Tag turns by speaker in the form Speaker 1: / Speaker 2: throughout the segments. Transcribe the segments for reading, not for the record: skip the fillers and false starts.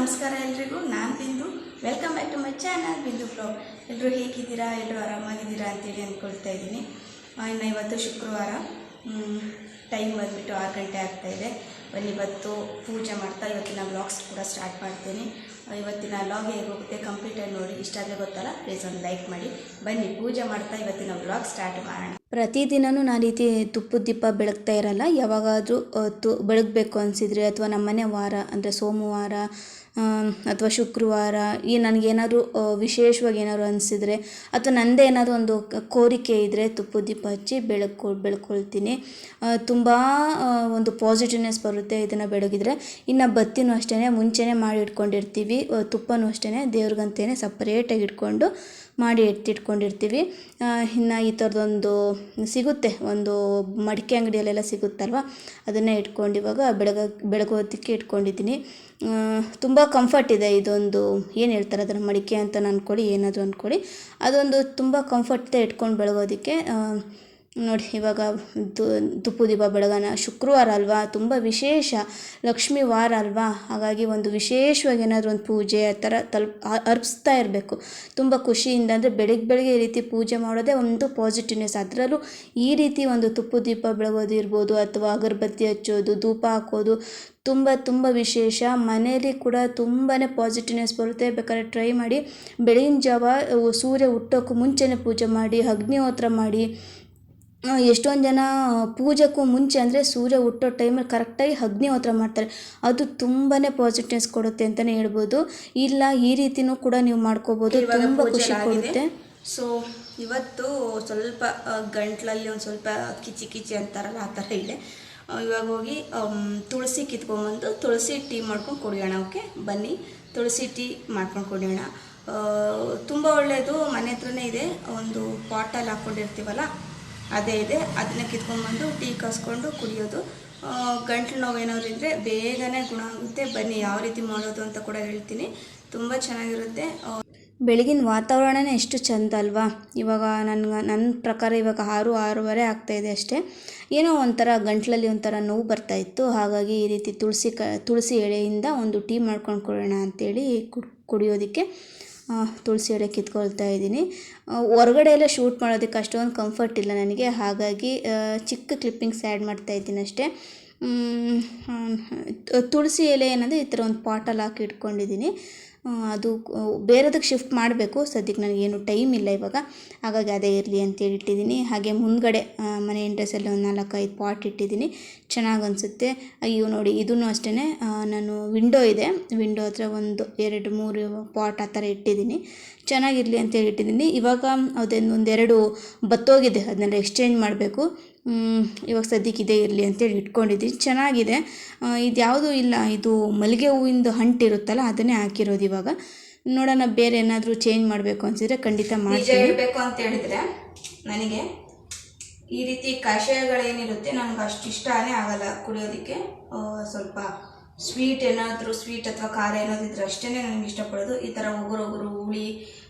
Speaker 1: ನಮಸ್ಕಾರ ಎಲ್ರಿಗೂ. ನಾನು Bindu. Welcome back to my channel Bindu blog. ಎಲ್ಲರೂ ಹೇಗಿದ್ದೀರಾ? ಎಲ್ಲರೂ ಆರಾಮಾಗಿದ್ದೀರಾ ಅಂತೇಳಿ ಅಂದ್ಕೊಳ್ತಾ ಇದ್ದೀನಿ. ಇನ್ನು ಇವತ್ತು ಶುಕ್ರವಾರ, ಟೈಮ್ ಬಂದುಬಿಟ್ಟು 6 ಗಂಟೆ ಆಗ್ತಾಯಿದೆ. ಇವತ್ತು ಪೂಜೆ ಮಾಡ್ತಾ ಇವತ್ತಿನ ವ್ಲಾಗ್ಸ್ ಕೂಡ ಸ್ಟಾರ್ಟ್ ಮಾಡ್ತೀನಿ. ಇವತ್ತಿನ ವ್ಲಾಗ್ ಹೇಗೆ ಹೋಗುತ್ತೆ ಕಂಪ್ಲೀಟಾಗಿ ನೋಡಿ. ಇಷ್ಟ ಆದರೆ ಗೊತ್ತಲ್ಲ, ಪ್ಲೀಸ್ ಒಂದು ಲೈಕ್ ಮಾಡಿ. ಬನ್ನಿ ಪೂಜೆ ಮಾಡ್ತಾ ಇವತ್ತಿನ ವ್ಲಾಗ್ ಸ್ಟಾರ್ಟ್ ಮಾಡೋಣ.
Speaker 2: ಪ್ರತಿದಿನವೂ ನಾನು ರೀತಿ ತುಪ್ಪದ ದೀಪ ಬೆಳಗ್ತಾ ಇರಲ್ಲ. ಯಾವಾಗಾದರೂ ಬೆಳಗಬೇಕು ಅನಿಸಿದರೆ, ಅಥವಾ ನಮ್ಮನೆ ವಾರ ಅಂದರೆ ಸೋಮವಾರ ಅಥವಾ ಶುಕ್ರವಾರ ನನಗೇನಾದರೂ ವಿಶೇಷವಾಗಿ ಏನಾದ್ರು ಅನಿಸಿದರೆ, ಅಥವಾ ನನ್ನದೇ ಏನಾದರೂ ಒಂದು ಕೋರಿಕೆ ಇದ್ದರೆ ತುಪ್ಪದ ದೀಪ ಹಚ್ಚಿ ಬೆಳ್ಕೊಳ್ತೀನಿ. ತುಂಬ ಒಂದು ಪಾಸಿಟಿವ್ನೆಸ್ ಬರುತ್ತೆ ಇದನ್ನು ಬೆಳಗಿದ್ರೆ. ಇನ್ನು ಬತ್ತಿನೂ ಅಷ್ಟೇ ಮುಂಚೆನೇ ಮಾಡಿ ಇಟ್ಕೊಂಡಿರ್ತೀವಿ. ತುಪ್ಪನೂ ಅಷ್ಟೇ ದೇವ್ರಿಗಂತೇನೆ ಸಪ್ರೇಟಾಗಿ ಇಟ್ಕೊಂಡು ಮಾಡಿ ಎತ್ತಿಟ್ಕೊಂಡಿರ್ತೀವಿ. ಇನ್ನು ಈ ಥರದೊಂದು ಸಿಗುತ್ತೆ, ಒಂದು ಮಡಿಕೆ ಅಂಗಡಿಯಲ್ಲೆಲ್ಲ ಸಿಗುತ್ತಲ್ವ, ಅದನ್ನೇ ಇಟ್ಕೊಂಡು ಇವಾಗ ಬೆಳಗೋದಕ್ಕೆ ಇಟ್ಕೊಂಡಿದ್ದೀನಿ. ತುಂಬ ಕಂಫರ್ಟ್ ಇದೆ. ಇದೊಂದು ಏನು ಹೇಳ್ತಾರೆ ಅದನ್ನು, ಮಡಿಕೆ ಅಂತ ಅಂದ್ಕೊಳ್ಳಿ, ಏನಾದರೂ ಅಂದ್ಕೊಳ್ಳಿ, ಅದೊಂದು ತುಂಬ ಕಂಫರ್ಟ್ ಇದೆ ಇಟ್ಕೊಂಡು ಬೆಳಗೋದಕ್ಕೆ. ನೋಡಿ, ಇವಾಗ ತುಪ್ಪದ ದೀಪ ಬೆಳಗೋಣ. ಶುಕ್ರವಾರ ಅಲ್ವಾ, ತುಂಬ ವಿಶೇಷ, ಲಕ್ಷ್ಮೀ ವಾರ ಅಲ್ವಾ, ಹಾಗಾಗಿ ಒಂದು ವಿಶೇಷವಾಗಿ ಏನಾದರೂ ಒಂದು ಪೂಜೆ ಆ ಥರ ಅರ್ಪಿಸ್ತಾ ಇರಬೇಕು ತುಂಬ ಖುಷಿಯಿಂದ. ಅಂದರೆ ಬೆಳಗ್ಗೆ ಈ ರೀತಿ ಪೂಜೆ ಮಾಡೋದೇ ಒಂದು ಪಾಸಿಟಿವ್ನೆಸ್. ಅದರಲ್ಲೂ ಈ ರೀತಿ ಒಂದು ತುಪ್ಪದ ದೀಪ ಬೆಳಗೋದು ಇರ್ಬೋದು, ಅಥವಾ ಅಗರಬತ್ತಿ ಹಚ್ಚೋದು, ಧೂಪ ಹಾಕೋದು ತುಂಬ ವಿಶೇಷ. ಮನೆಯಲ್ಲಿ ಕೂಡ ತುಂಬಾ ಪಾಸಿಟಿವ್ನೆಸ್ ಬರುತ್ತೆ. ಬೇಕಾದ್ರೆ ಟ್ರೈ ಮಾಡಿ. ಬೆಳಗಿನ ಜಾವ ಸೂರ್ಯ ಹುಟ್ಟೋಕ್ಕೂ ಮುಂಚೆನೇ ಪೂಜೆ ಮಾಡಿ, ಅಗ್ನಿಹೋತ್ರ ಮಾಡಿ. ಎಷ್ಟೊಂದು ಜನ ಪೂಜೆಗೂ ಮುಂಚೆ ಅಂದರೆ ಸೂರ್ಯ ಹುಟ್ಟೋ ಟೈಮಲ್ಲಿ ಕರೆಕ್ಟಾಗಿ ಅಗ್ನಿಹೋತ್ರ ಮಾಡ್ತಾರೆ. ಅದು ತುಂಬಾ ಪಾಸಿಟಿವ್ನೆಸ್ ಕೊಡುತ್ತೆ ಅಂತಲೇ ಹೇಳ್ಬೋದು. ಇಲ್ಲ, ಈ ರೀತಿಯೂ ಕೂಡ ನೀವು ಮಾಡ್ಕೋಬೋದು, ತುಂಬ ಖುಷಿ ಕೊಡುತ್ತೆ.
Speaker 1: ಸೊ ಇವತ್ತು ಸ್ವಲ್ಪ ಗಂಟ್ಲಲ್ಲಿ ಒಂದು ಸ್ವಲ್ಪ ಕಿಚಿ ಅಂತಾರಲ್ಲ, ಆ ಥರ ಇದೆ. ಇವಾಗ ಹೋಗಿ ತುಳಸಿ ಕಿತ್ಕೊಂಡ್ಬಂದು ತುಳಸಿ ಟೀ ಮಾಡ್ಕೊಂಡು ಕುಡಿಯೋಣ. ಓಕೆ, ಬನ್ನಿ ತುಳಸಿ ಟೀ ಮಾಡ್ಕೊಂಡು ಕುಡಿಯೋಣ. ತುಂಬ ಒಳ್ಳೆಯದು. ಮನೆ ಹತ್ರನೇ ಇದೆ, ಒಂದು ಪಾಟಲ್ಲಿ ಹಾಕ್ಕೊಂಡಿರ್ತೀವಲ್ಲ ಅದೇ ಇದೆ. ಅದನ್ನ ಕಿತ್ಕೊಂಡ್ಬಂದು ಟೀ ಕಾಸ್ಕೊಂಡು ಕುಡಿಯೋದು. ಗಂಟ್ಲು ನೋವು ಏನಾದ್ರು ಇದ್ದರೆ ಬೇಗನೆ ಗುಣ ಆಗುತ್ತೆ. ಬನ್ನಿ ಯಾವ ರೀತಿ ಮಾಡೋದು ಅಂತ ಕೂಡ ಹೇಳ್ತೀನಿ. ತುಂಬ ಚೆನ್ನಾಗಿರುತ್ತೆ.
Speaker 2: ಬೆಳಗಿನ ವಾತಾವರಣನೇ ಎಷ್ಟು ಚೆಂದ ಅಲ್ವಾ. ಇವಾಗ ನನ್ನ ಪ್ರಕಾರ ಇವಾಗ 6-6:30 ಆಗ್ತಾಯಿದೆ ಅಷ್ಟೇ. ಏನೋ ಒಂಥರ ಗಂಟ್ಲಲ್ಲಿ ಒಂಥರ ನೋವು ಬರ್ತಾಯಿತ್ತು. ಹಾಗಾಗಿ ಈ ರೀತಿ ತುಳಸಿ ಎಳೆಯಿಂದ ಒಂದು ಟೀ ಮಾಡ್ಕೊಂಡು ಕೊಡೋಣ ಅಂಥೇಳಿ ಕುಡಿಯೋದಕ್ಕೆ ತುಳಸಿ ಎಳೆ ಕಿತ್ಕೊಳ್ತಾ ಇದ್ದೀನಿ. ಹೊರಗಡೆ ಎಲ್ಲ ಶೂಟ್ ಮಾಡೋದಕ್ಕೆ ಅಷ್ಟೊಂದು ಕಂಫರ್ಟ್ ಇಲ್ಲ ನನಗೆ, ಹಾಗಾಗಿ ಚಿಕ್ಕ ಕ್ಲಿಪ್ಪಿಂಗ್ಸ್ ಆ್ಯಡ್ ಮಾಡ್ತಾಯಿದ್ದೀನಿ ಅಷ್ಟೇ. ತುಳಸಿ ಎಲೆ ಏನಂದರೆ ಈ ಥರ ಒಂದು ಪಾಟಲ್ಲಿ ಹಾಕಿ ಇಟ್ಕೊಂಡಿದ್ದೀನಿ. ಅದು ಬೇರೆದಕ್ಕೆ ಶಿಫ್ಟ್ ಮಾಡಬೇಕು. ಸದ್ಯಕ್ಕೆ ನನಗೇನು ಟೈಮ್ ಇಲ್ಲ ಇವಾಗ, ಹಾಗಾಗಿ ಅದೇ ಇರಲಿ ಅಂತೇಳಿ ಇಟ್ಟಿದ್ದೀನಿ. ಹಾಗೆ ಮುಂದ್ಗಡೆ ಮನೆ ಎಂಟ್ರೆಸಲ್ಲಿ ಒಂದು 4-5 ಪಾಟ್ ಇಟ್ಟಿದ್ದೀನಿ, ಚೆನ್ನಾಗಿ ಅನಿಸುತ್ತೆ. ಅಯ್ಯೋ ನೋಡಿ, ಇದನ್ನು ಅಷ್ಟೇ ನಾನು ವಿಂಡೋ ಇದೆ, ವಿಂಡೋ ಹತ್ರ 1-2-3 ಪಾಟ್ ಆ ಥರ ಇಟ್ಟಿದ್ದೀನಿ, ಚೆನ್ನಾಗಿರಲಿ ಅಂತೇಳಿ ಇಟ್ಟಿದ್ದೀನಿ. ಇವಾಗ ಒಂದೆರಡು ಬತ್ತೋಗಿದೆ, ಅದನ್ನೆಲ್ಲ ಎಕ್ಸ್ಚೇಂಜ್ ಮಾಡಬೇಕು. ಇವಾಗ ಸದ್ಯಕ್ಕೆ ಇದೇ ಇರಲಿ ಅಂತೇಳಿ ಇಟ್ಕೊಂಡಿದ್ದೀನಿ. ಚೆನ್ನಾಗಿದೆ. ಇದು ಯಾವುದೂ ಇಲ್ಲ, ಇದು ಮಲ್ಲಿಗೆ ಹೂವಿಂದು ಅಂಟಿರುತ್ತಲ್ಲ ಅದನ್ನೇ ಹಾಕಿರೋದು. ಇವಾಗ ನೋಡೋಣ, ಬೇರೆ ಏನಾದರೂ ಚೇಂಜ್ ಮಾಡಬೇಕು ಅನಿಸಿದರೆ ಖಂಡಿತ ಮಾಡ್ತೀನಿ.
Speaker 1: ಹೇಳಬೇಕು ಅಂತ ಹೇಳಿದರೆ, ನನಗೆ ಈ ರೀತಿ ಕಷಾಯಗಳೇನಿರುತ್ತೆ ನನಗೆ ಅಷ್ಟು ಇಷ್ಟನೇ ಆಗಲ್ಲ ಕುಡಿಯೋದಕ್ಕೆ. ಸ್ವಲ್ಪ ಸ್ವೀಟ್ ಅಥವಾ ಖಾರ ಏನಾದಿದ್ರೆ ಅಷ್ಟೇ ನನಗೆ ಇಷ್ಟಪಡೋದು. ಈ ಥರ ಒಗರು ಹುಳಿ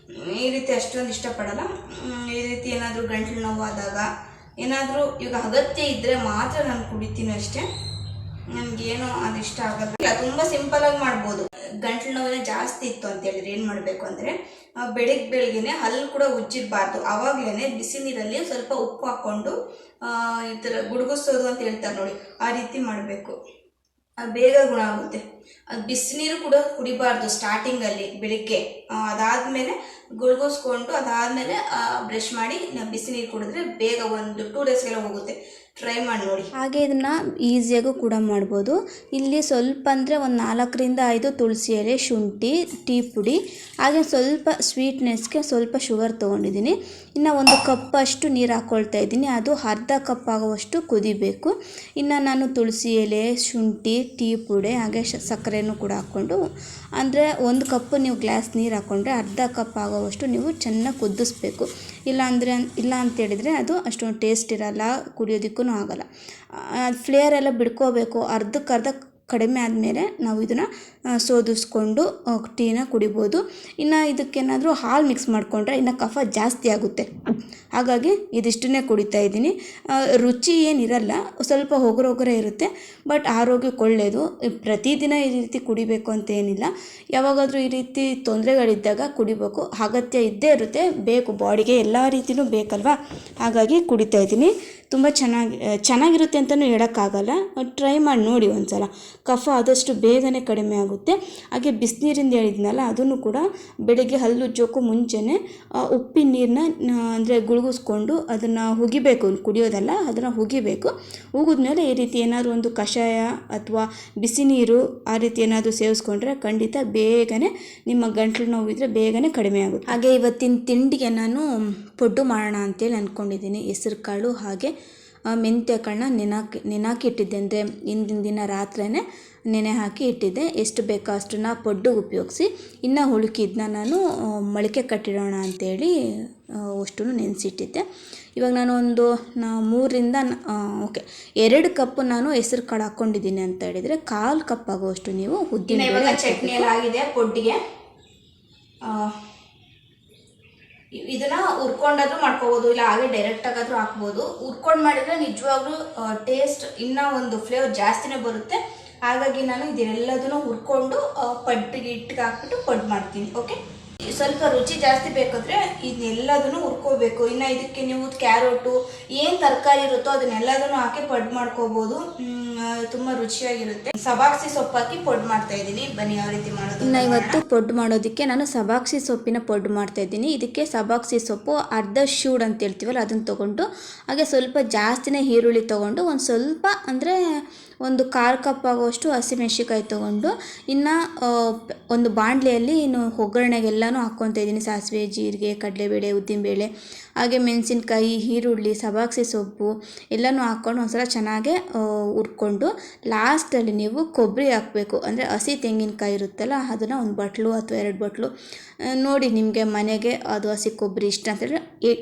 Speaker 1: ಈ ರೀತಿ ಅಷ್ಟೊಂದು ಇಷ್ಟಪಡಲ್ಲ. ಈ ರೀತಿ ಏನಾದರೂ ಗಂಟ್ಲು ನೋವಾದಾಗ, ಏನಾದರೂ ಇವಾಗ ಅಗತ್ಯ ಇದ್ದರೆ ಮಾತ್ರ ನಾನು ಕುಡಿತೀನಿ ಅಷ್ಟೇ. ನನಗೇನೋ ಅದು ಇಷ್ಟ ಆಗಲ್ಲ. ತುಂಬ ಸಿಂಪಲಾಗಿ ಮಾಡ್ಬೋದು. ಗಂಟ್ಲು ನೋವೇ ಜಾಸ್ತಿ ಇತ್ತು ಅಂತ ಹೇಳಿದ್ರೆ ಏನು ಮಾಡಬೇಕು ಅಂದರೆ, ಬೆಳಿಗ್ಗೆನೆ ಹಲ್ಲು ಕೂಡ ಉಜ್ಜಿರಬಾರ್ದು. ಆವಾಗಲೇ ಬಿಸಿ ನೀರಲ್ಲಿ ಸ್ವಲ್ಪ ಉಪ್ಪು ಹಾಕ್ಕೊಂಡು ಈ ಥರ ಗುಡುಗಿಸೋದು ಅಂತ ಹೇಳ್ತಾರೆ ನೋಡಿ, ಆ ರೀತಿ ಮಾಡಬೇಕು. ಬೇಗ ಗುಣ ಆಗುತ್ತೆ. ಅದು ಬಿಸಿನೀರು ಕೂಡ ಕುಡಿಬಾರ್ದು ಸ್ಟಾರ್ಟಿಂಗಲ್ಲಿ ಬೆಳಿಗ್ಗೆ. ಅದಾದಮೇಲೆ ಗುಳ್ಗಿಸ್ಕೊಂಡು ಅದಾದಮೇಲೆ ಬ್ರಷ್ ಮಾಡಿ ಬಿಸಿ ನೀರು ಕುಡಿದ್ರೆ ಬೇಗ ಒಂದು 2 ಡೇಸ್ಗೆಲ್ಲ ಹೋಗುತ್ತೆ. ಟ್ರೈ ಮಾಡಿ ನೋಡಿ.
Speaker 2: ಹಾಗೆ ಇದನ್ನು ಈಸಿಯಾಗೂ ಕೂಡ ಮಾಡ್ಬೋದು. ಇಲ್ಲಿ ಸ್ವಲ್ಪ ಅಂದರೆ ಒಂದು 4-5 ತುಳಸಿ ಎಲೆ, ಶುಂಠಿ, ಟೀ ಪುಡಿ, ಹಾಗೆ ಸ್ವಲ್ಪ ಸ್ವೀಟ್ನೆಸ್ಗೆ ಸ್ವಲ್ಪ ಶುಗರ್ ತೊಗೊಂಡಿದ್ದೀನಿ. ಇನ್ನು 1 ಕಪ್ಪಷ್ಟು ನೀರು ಹಾಕ್ಕೊಳ್ತಾ ಇದ್ದೀನಿ. ಅದು ಅರ್ಧ ಕಪ್ ಆಗುವಷ್ಟು ಕುದಿಬೇಕು. ಇನ್ನು ನಾನು ತುಳಸಿ ಎಲೆ, ಶುಂಠಿ, ಟೀ ಪುಡಿ ಹಾಗೆ ಸಕ್ಕರೆನೂ ಕೂಡ ಹಾಕ್ಕೊಂಡು, ಅಂದರೆ 1 ಕಪ್ ನೀವು ಗ್ಲಾಸ್ ನೀರು ಹಾಕ್ಕೊಂಡ್ರೆ ಅರ್ಧ ಕಪ್ ಆಗೋವಷ್ಟು ನೀವು ಚೆನ್ನಾಗಿ ಕುದಿಸ್ಬೇಕು. ಇಲ್ಲ ಅಂತೇಳಿದರೆ ಅದು ಅಷ್ಟೊಂದು ಟೇಸ್ಟ್ ಇರಲ್ಲ, ಕುಡಿಯೋದಕ್ಕೂ ಆಗಲ್ಲ. ಫ್ಲೇವರ್ ಎಲ್ಲ ಬಿಡ್ಕೋಬೇಕು. ಅರ್ಧಕ್ಕರ್ಧ ಕಡಿಮೆ ಆದಮೇಲೆ ನಾವು ಇದನ್ನು ಸೋದಿಸ್ಕೊಂಡು ಟೀನ ಕುಡಿಬೋದು. ಇನ್ನು ಇದಕ್ಕೇನಾದರೂ ಹಾಲು ಮಿಕ್ಸ್ ಮಾಡಿಕೊಂಡ್ರೆ ಇನ್ನು ಕಫ ಜಾಸ್ತಿ ಆಗುತ್ತೆ. ಹಾಗಾಗಿ ಇದಿಷ್ಟನ್ನೇ ಕುಡಿತಾ ಇದ್ದೀನಿ. ರುಚಿ ಏನಿರಲ್ಲ, ಸ್ವಲ್ಪ ಹೊಗರೊಗರೆ ಇರುತ್ತೆ, ಬಟ್ ಆರೋಗ್ಯಕ್ಕೆ ಒಳ್ಳೆಯದು. ಪ್ರತಿದಿನ ಈ ರೀತಿ ಕುಡಿಬೇಕು ಅಂತ ಏನಿಲ್ಲ, ಯಾವಾಗಾದರೂ ಈ ರೀತಿ ತೊಂದರೆಗಳಿದ್ದಾಗ ಕುಡಿಬೇಕು. ಅಗತ್ಯ ಇದ್ದೇ ಇರುತ್ತೆ, ಬೇಕು, ಬಾಡಿಗೆ ಎಲ್ಲ ರೀತಿಯೂ ಬೇಕಲ್ವಾ, ಹಾಗಾಗಿ ಕುಡಿತಾ ಇದ್ದೀನಿ. ತುಂಬ ಚೆನ್ನಾಗಿರುತ್ತೆ ಅಂತಲೂ ಹೇಳೋಕ್ಕಾಗಲ್ಲ. ಟ್ರೈ ಮಾಡಿ ನೋಡಿ ಒಂದು ಸಲ, ಕಫ ಆದಷ್ಟು ಬೇಗನೆ ಕಡಿಮೆ ಆಗುತ್ತೆ. ಹಾಗೆ ಬಿಸಿನೀರಿಂದ ಹೇಳಿದ್ನಲ್ಲ, ಅದನ್ನು ಕೂಡ ಬೆಳಿಗ್ಗೆ ಹಲ್ಲುಜ್ಜೋಕ್ಕೂ ಮುಂಚೆನೇ ಉಪ್ಪಿನ ನೀರನ್ನ ಅಂದರೆ ಗುಳುಗಿಸ್ಕೊಂಡು ಅದನ್ನು ಹುಗಿಬೇಕು, ಕುಡಿಯೋದಲ್ಲ, ಅದನ್ನು ಹುಗಿಬೇಕು. ಹುಗಿದ್ಮೇಲೆ ಈ ರೀತಿ ಏನಾದರೂ ಒಂದು ಕಷಾಯ ಅಥವಾ ಬಿಸಿ ನೀರು ಆ ರೀತಿ ಏನಾದರೂ ಸೇವಿಸ್ಕೊಂಡ್ರೆ ಖಂಡಿತ ಬೇಗನೆ ನಿಮ್ಮ ಗಂಟಲು ನೋವಿದ್ರೆ ಬೇಗನೆ ಕಡಿಮೆ ಆಗುತ್ತೆ. ಹಾಗೆ ಇವತ್ತಿನ ತಿಂಡಿಗೆ ನಾನು ಪಡ್ಡು ಮಾಡೋಣ ಅಂತೇಳಿ ಅಂದ್ಕೊಂಡಿದ್ದೀನಿ. ಹೆಸರು ಕಾಳು ಹಾಗೆ ಮೆಂತ್ಯ ಕಾಳನ್ನ ನೆನಾಕಿ ಇಟ್ಟಿದ್ದೆ, ಅಂದರೆ ಹಿಂದಿನ ದಿನ ರಾತ್ರಿಯೇ ನೆನೆ ಹಾಕಿ ಇಟ್ಟಿದ್ದೆ. ಎಷ್ಟು ಬೇಕೋ ಅಷ್ಟನ್ನು ಪಡ್ಡುಗೆ ಉಪಯೋಗಿಸಿ, ಇನ್ನು ಉಳುಕಿದ್ದನ್ನ ನಾನು ಮೊಳಕೆ ಕಟ್ಟಿಡೋಣ ಅಂಥೇಳಿ ಅಷ್ಟನ್ನು ನೆನೆಸಿಟ್ಟಿದ್ದೆ. ಇವಾಗ ನಾನು ಒಂದು 2 ಕಪ್ ನಾನು ಹೆಸರು ಕಾಳು ಹಾಕ್ಕೊಂಡಿದ್ದೀನಿ ಅಂತ ಹೇಳಿದರೆ 1/4 ಕಪ್ ಆಗೋಷ್ಟು ನೀವು ಉದ್ದಿನ ಬೇಳೆ.
Speaker 1: ಚಟ್ನಿ ಎಲ್ಲ ಆಗಿದೆ ಪೊಡ್ಡಿಗೆ. ಇದನ್ನ ಹುರ್ಕೊಂಡಾದ್ರೂ ಮಾಡ್ಕೋಬೋದು, ಇಲ್ಲ ಹಾಗೆ ಡೈರೆಕ್ಟಾಗಾದ್ರೂ ಹಾಕ್ಬೋದು. ಹುರ್ಕೊಂಡು ಮಾಡಿದರೆ ನಿಜವಾಗ್ಲೂ ಟೇಸ್ಟ್ ಇನ್ನೂ ಒಂದು ಫ್ಲೇವರ್ ಜಾಸ್ತಿನೇ ಬರುತ್ತೆ. ಹಾಗಾಗಿ ನಾನು ಇದೆಲ್ಲದನ್ನು ಹುರ್ಕೊಂಡು ಪಡ್ಡಿಗೆ ಇಟ್ಟಿಗೆ ಹಾಕ್ಬಿಟ್ಟು ಪಡ್ಡು ಮಾಡ್ತೀನಿ. ಓಕೆ, ಸ್ವಲ್ಪ ರುಚಿ ಜಾಸ್ತಿ ಬೇಕಾದರೆ ಇದನ್ನೆಲ್ಲದನ್ನು ಹುರ್ಕೋಬೇಕು. ಇನ್ನು ಇದಕ್ಕೆ ನೀವು ಕ್ಯಾರೆಟು ಏನು ತರಕಾರಿ ಇರುತ್ತೋ ಅದನ್ನೆಲ್ಲದನ್ನು ಹಾಕಿ ಪಡ್ಡು ಮಾಡ್ಕೋಬೋದು, ತುಂಬ ರುಚಿಯಾಗಿರುತ್ತೆ. ಸಬಾಕ್ಸಿ ಸೊಪ್ಪು ಹಾಕಿ ಪಡ್ಡು ಮಾಡ್ತಾ ಇದ್ದೀನಿ, ಬನ್ನಿ ಯಾವ ರೀತಿ ಮಾಡೋದು.
Speaker 2: ಇನ್ನು ಇವತ್ತು ಪಡ್ಡು ಮಾಡೋದಕ್ಕೆ ನಾನು ಸಬಾಕ್ಸಿ ಸೊಪ್ಪಿನ ಪಡ್ಡು ಮಾಡ್ತಾ ಇದ್ದೀನಿ. ಇದಕ್ಕೆ ಸಬಾಕ್ಸಿ ಸೊಪ್ಪು ಅರ್ಧ ಶೂಡ್ ಅಂತ ಹೇಳ್ತೀವಲ್ಲ ಅದನ್ನು ತೊಗೊಂಡು, ಹಾಗೆ ಸ್ವಲ್ಪ ಜಾಸ್ತಿನೇ ಈರುಳ್ಳಿ ತೊಗೊಂಡು, ಒಂದು ಸ್ವಲ್ಪ ಅಂದರೆ ಒಂದು 1/4 ಕಪ್ ಆಗೋಷ್ಟು ಹಸಿಮೆಣಸಿಕಾಯಿ ತೊಗೊಂಡು, ಇನ್ನು ಒಂದು ಬಾಣಲೆಯಲ್ಲಿ ಇನ್ನು ಒಗ್ಗರಣೆಗೆಲ್ಲನೂ ಹಾಕ್ಕೊತಾ ಇದ್ದೀನಿ. ಸಾಸಿವೆ, ಜೀರಿಗೆ, ಕಡಲೆಬೇಳೆ, ಉದ್ದಿನಬೇಳೆ, ಹಾಗೆ ಮೆಣಸಿನ್ಕಾಯಿ, ಈರುಳ್ಳಿ, ಸಬಾಕ್ಸಿ ಸೊಪ್ಪು ಎಲ್ಲನೂ ಹಾಕ್ಕೊಂಡು ಒಂದು ಸಲ ಚೆನ್ನಾಗೆ ಹುರ್ಕೊಂಡು ಲಾಸ್ಟಲ್ಲಿ ನೀವು ಕೊಬ್ಬರಿ ಹಾಕಬೇಕು. ಅಂದರೆ ಹಸಿ ತೆಂಗಿನಕಾಯಿ ಇರುತ್ತಲ್ಲ ಅದನ್ನು 1 ಬಟ್ಲು ಅಥವಾ 2 ಬಟ್ಲು ನೋಡಿ, ನಿಮಗೆ ಮನೆಗೆ ಅದು ಹಸಿ ಕೊಬ್ಬರಿ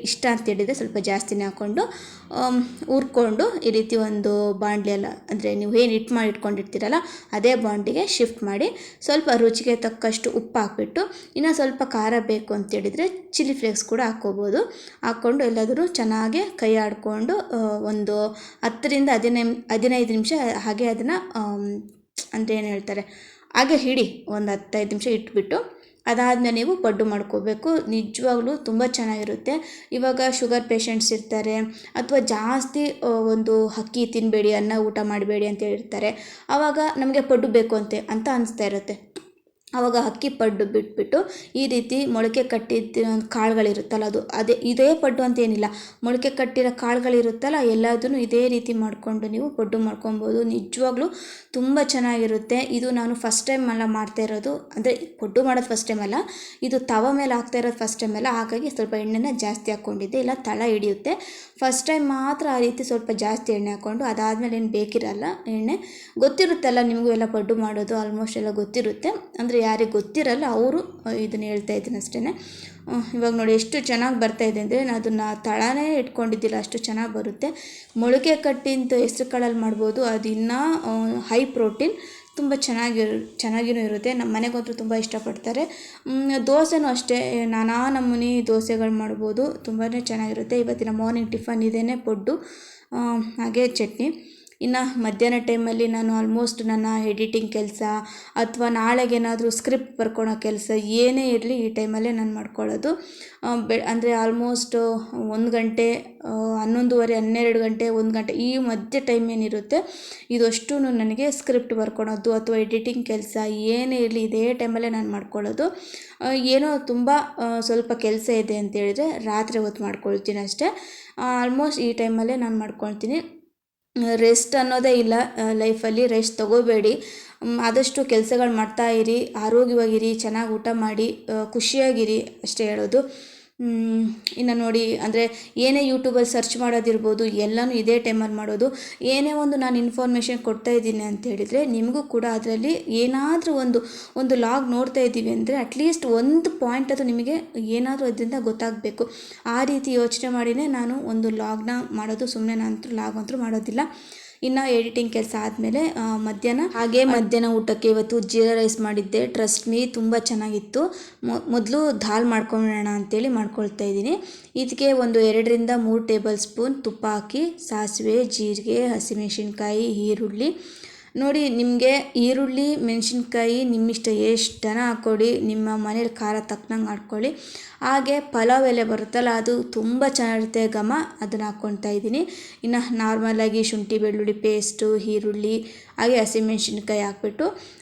Speaker 2: ಇಷ್ಟ ಅಂತೇಳಿದರೆ ಸ್ವಲ್ಪ ಜಾಸ್ತಿನೇ ಹಾಕ್ಕೊಂಡು ಹುರ್ಕೊಂಡು ಈ ರೀತಿ ಒಂದು ಬಾಣಲೆಲ್ಲ, ಅಂದರೆ ನೀವು ಏನು ಮಾಡಿ ಇಟ್ಕೊಂಡಿರ್ತೀರಲ್ಲ ಅದೇ ಬಾಂಡಿಗೆ ಶಿಫ್ಟ್ ಮಾಡಿ, ಸ್ವಲ್ಪ ರುಚಿಗೆ ತಕ್ಕಷ್ಟು ಉಪ್ಪು ಹಾಕ್ಬಿಟ್ಟು, ಇನ್ನು ಸ್ವಲ್ಪ ಖಾರ ಬೇಕು ಅಂತೇಳಿದರೆ ಚಿಲ್ಲಿ ಫ್ಲೇಕ್ಸ್ ಕೂಡ ಹಾಕ್ಕೋಬೋದು. ಹಾಕ್ಕೊಂಡು ಎಲ್ಲಾದರೂ ಚೆನ್ನಾಗಿ ಕೈ ಆಡಿಕೊಂಡು ಒಂದು 10ರಿಂದ 15 ನಿಮಿಷ ಹಾಗೆ ಅದನ್ನು ಅಂದರೆ ಏನು ಹೇಳ್ತಾರೆ ಹಾಗೆ ಹಿಡಿ, ಒಂದು 15 ನಿಮಿಷ ಇಟ್ಬಿಟ್ಟು ಅದಾದಮೇಲೆ ನೀವು ಪಡ್ಡು ಮಾಡ್ಕೋಬೇಕು. ನಿಜವಾಗ್ಲೂ ತುಂಬ ಚೆನ್ನಾಗಿರುತ್ತೆ. ಇವಾಗ ಶುಗರ್ ಪೇಷಂಟ್ಸ್ ಇರ್ತಾರೆ, ಅಥವಾ ಜಾಸ್ತಿ ಒಂದು ಅಕ್ಕಿ ತಿನ್ನಬೇಡಿ, ಅನ್ನ ಊಟ ಮಾಡಬೇಡಿ ಅಂತ ಹೇಳಿರ್ತಾರೆ. ಆವಾಗ ನಮಗೆ ಪಡ್ಡು ಬೇಕು ಅಂತ ಅನಿಸ್ತಾ ಇರುತ್ತೆ. ಆವಾಗ ಅಕ್ಕಿ ಪಡ್ಡು ಬಿಟ್ಬಿಟ್ಟು ಈ ರೀತಿ ಮೊಳಕೆ ಕಟ್ಟಿದ ಕಾಳುಗಳಿರುತ್ತಲ್ಲ, ಇದೇ ಪಡ್ಡು ಅಂತ ಏನಿಲ್ಲ, ಮೊಳಕೆ ಕಟ್ಟಿರೋ ಕಾಳುಗಳಿರುತ್ತಲ್ಲ ಎಲ್ಲದನ್ನು ಇದೇ ರೀತಿ ಮಾಡಿಕೊಂಡು ನೀವು ಪಡ್ಡು ಮಾಡ್ಕೊಬೋದು. ನಿಜವಾಗ್ಲೂ ತುಂಬ ಚೆನ್ನಾಗಿರುತ್ತೆ. ಇದು ನಾನು ಫಸ್ಟ್ ಟೈಮ್ ಅಲ್ಲ ಮಾಡ್ತಾ ಇರೋದು, ಅಂದರೆ ಪಡ್ಡು ಮಾಡೋದು ಫಸ್ಟ್ ಟೈಮ್ ಅಲ್ಲ, ಇದು ತವ ಮೇಲೆ ಹಾಕ್ತಾ ಇರೋದು ಫಸ್ಟ್ ಟೈಮ್ ಅಲ್ಲ. ಹಾಗಾಗಿ ಸ್ವಲ್ಪ ಎಣ್ಣೆನ ಜಾಸ್ತಿ ಹಾಕ್ಕೊಂಡಿದ್ದೆ, ಇಲ್ಲ ತಳ ಹಿಡಿಯುತ್ತೆ. ಫಸ್ಟ್ ಟೈಮ್ ಮಾತ್ರ ಆ ರೀತಿ ಸ್ವಲ್ಪ ಜಾಸ್ತಿ ಎಣ್ಣೆ ಹಾಕ್ಕೊಂಡು, ಅದಾದಮೇಲೆ ಏನು ಬೇಕಿರಲ್ಲ ಎಣ್ಣೆ. ಗೊತ್ತಿರುತ್ತಲ್ಲ ನಿಮಗೂ ಎಲ್ಲ ಪಡ್ಡು ಮಾಡೋದು ಆಲ್ಮೋಸ್ಟ್ ಎಲ್ಲ ಗೊತ್ತಿರುತ್ತೆ, ಅಂದರೆ ಯಾರಿಗೆ ಗೊತ್ತಿರಲ್ಲ ಅವರು ಇದನ್ನು ಹೇಳ್ತಾ ಇದ್ದೀನಿ ಅಷ್ಟೇ. ಇವಾಗ ನೋಡಿ ಎಷ್ಟು ಚೆನ್ನಾಗಿ ಬರ್ತಾಯಿದೆ ಅಂದರೆ, ನಾನು ಅದನ್ನು ತಳನೇ ಇಟ್ಕೊಂಡಿದ್ದಿಲ್ಲ, ಅಷ್ಟು ಚೆನ್ನಾಗಿ ಬರುತ್ತೆ. ಮೊಳಕೆ ಕಟ್ಟಿಂದ ಹೆಸ್ರು ಕಾಳಲ್ಲಿ ಮಾಡ್ಬೋದು, ಅದು ಇನ್ನೂ ಹೈ ಪ್ರೋಟೀನ್, ತುಂಬ ಚೆನ್ನಾಗಿಯೂ ಇರುತ್ತೆ. ನಮ್ಮ ಮನೆಗಂತೂ ತುಂಬ ಇಷ್ಟಪಡ್ತಾರೆ. ದೋಸೆನೂ ಅಷ್ಟೇ, ನಾನಾ ನಮೂನಿ ದೋಸೆಗಳು ಮಾಡ್ಬೋದು, ತುಂಬಾ ಚೆನ್ನಾಗಿರುತ್ತೆ. ಇವತ್ತಿನ ಮಾರ್ನಿಂಗ್ ಟಿಫನ್ ಇದೇನೆ, ಪಡ್ಡು ಹಾಗೆ ಚಟ್ನಿ. ಇನ್ನು ಮಧ್ಯಾಹ್ನ ಟೈಮಲ್ಲಿ ನಾನು ಆಲ್ಮೋಸ್ಟ್ ನನ್ನ ಎಡಿಟಿಂಗ್ ಕೆಲಸ ಅಥವಾ ನಾಳೆಗೇನಾದರೂ ಸ್ಕ್ರಿಪ್ಟ್ ಬರ್ಕೊಳೋ ಕೆಲಸ ಏನೇ ಇರಲಿ ಈ ಟೈಮಲ್ಲೇ ನಾನು ಮಾಡ್ಕೊಳ್ಳೋದು. ಅಂದರೆ ಆಲ್ಮೋಸ್ಟ್ 1 ಗಂಟೆ, 11:30, 12 ಗಂಟೆ, 1 ಗಂಟೆ ಈ ಮಧ್ಯೆ ಟೈಮ್ ಏನಿರುತ್ತೆ ಇದಷ್ಟು ನನಗೆ ಸ್ಕ್ರಿಪ್ಟ್ ಬರ್ಕೊಳೋದು ಅಥವಾ ಎಡಿಟಿಂಗ್ ಕೆಲಸ ಏನೇ ಇರಲಿ ಇದೇ ಟೈಮಲ್ಲೇ ನಾನು ಮಾಡ್ಕೊಳ್ಳೋದು. ಏನೋ ತುಂಬ ಸ್ವಲ್ಪ ಕೆಲಸ ಇದೆ ಅಂತೇಳಿದರೆ ರಾತ್ರಿ ಹೊತ್ತು ಮಾಡ್ಕೊಳ್ತೀನಿ ಅಷ್ಟೇ. ಆಲ್ಮೋಸ್ಟ್ ಈ ಟೈಮಲ್ಲೇ ನಾನು ಮಾಡ್ಕೊಳ್ತೀನಿ. ರೆಸ್ಟ್ ಅನ್ನೋದೇ ಇಲ್ಲ ಲೈಫಲ್ಲಿ, ರೆಸ್ಟ್ ತೊಗೋಬೇಡಿ. ಆದಷ್ಟು ಕೆಲಸಗಳು ಮಾಡ್ತಾಯಿರಿ, ಆರೋಗ್ಯವಾಗಿರಿ, ಚೆನ್ನಾಗಿ ಊಟ ಮಾಡಿ, ಖುಷಿಯಾಗಿರಿ ಅಷ್ಟೇ ಹೇಳೋದು. ಇನ್ನು ನೋಡಿ, ಅಂದರೆ ಏನೇ ಯೂಟ್ಯೂಬಲ್ಲಿ ಸರ್ಚ್ ಮಾಡೋದಿರ್ಬೋದು ಎಲ್ಲನೂ ಇದೇ ಟೈಮಲ್ಲಿ ಮಾಡೋದು. ಏನೇ ಒಂದು ನಾನು ಇನ್ಫಾರ್ಮೇಷನ್ ಕೊಡ್ತಾ ಇದ್ದೀನಿ ಅಂತ ಹೇಳಿದರೆ ನಿಮಗೂ ಕೂಡ ಅದರಲ್ಲಿ ಏನಾದರೂ ಒಂದು ಲಾಗ್ ನೋಡ್ತಾ ಇದ್ದೀವಿ ಅಂದರೆ ಅಟ್ಲೀಸ್ಟ್ ಒಂದು ಪಾಯಿಂಟ್ ಅದು ನಿಮಗೆ ಏನಾದರೂ ಅದರಿಂದ ಗೊತ್ತಾಗಬೇಕು. ಆ ರೀತಿ ಯೋಚನೆ ಮಾಡಿನೇ ನಾನು ಒಂದು ಲಾಗ್ನ ಮಾಡೋದು, ಸುಮ್ಮನೆ ನಾನು ಲಾಗ್ ಅಂತೂ ಮಾಡೋದಿಲ್ಲ. ಇನ್ನು ಎಡಿಟಿಂಗ್ ಕೆಲಸ ಆದಮೇಲೆ ಮಧ್ಯಾಹ್ನ ಊಟಕ್ಕೆ ಇವತ್ತು ಜೀರಾ ರೈಸ್ ಮಾಡಿದ್ದೆ. ಟ್ರಸ್ಟ್ ಮೀ ತುಂಬ ಚೆನ್ನಾಗಿತ್ತು. ಮೊದಲು ದಾಲ್ ಮಾಡ್ಕೊಳ್ಳೋಣ ಅಂತೇಳಿ ಮಾಡ್ಕೊಳ್ತಾ ಇದ್ದೀನಿ. ಇದಕ್ಕೆ ಒಂದು 2 ರಿಂದ 3 ಟೇಬಲ್ ಸ್ಪೂನ್ ತುಪ್ಪ ಹಾಕಿ ಸಾಸಿವೆ, ಜೀರಿಗೆ, ಹಸಿಮೆಣಸಿನ್ಕಾಯಿ, ಈರುಳ್ಳಿ ನೋಡಿ, ನಿಮಗೆ ಈರುಳ್ಳಿ ಮೆಣಸಿನ್ಕಾಯಿ ನಿಮ್ಮಿಷ್ಟ ಎಷ್ಟನ ಹಾಕ್ಕೊಳ್ಳಿ, ನಿಮ್ಮ ಮನೇಲಿ ಖಾರ ತಕ್ಕನಂಗೆ ಹಾಕ್ಕೊಳ್ಳಿ. ಹಾಗೆ ಪಲಾವ್ ಎಲೆ ಬರುತ್ತಲ್ಲ, ಅದು ತುಂಬ ಚೆನ್ನಾಗಿರುತ್ತೆ ಘಮ, ಅದನ್ನು ಹಾಕ್ಕೊಳ್ತಾ ಇದ್ದೀನಿ. ಇನ್ನು ನಾರ್ಮಲಾಗಿ ಶುಂಠಿ ಬೆಳ್ಳುಳ್ಳಿ ಪೇಸ್ಟು, ಈರುಳ್ಳಿ ಹಾಗೆ ಹಸಿಮೆಣಸಿನ್ಕಾಯಿ ಹಾಕ್ಬಿಟ್ಟು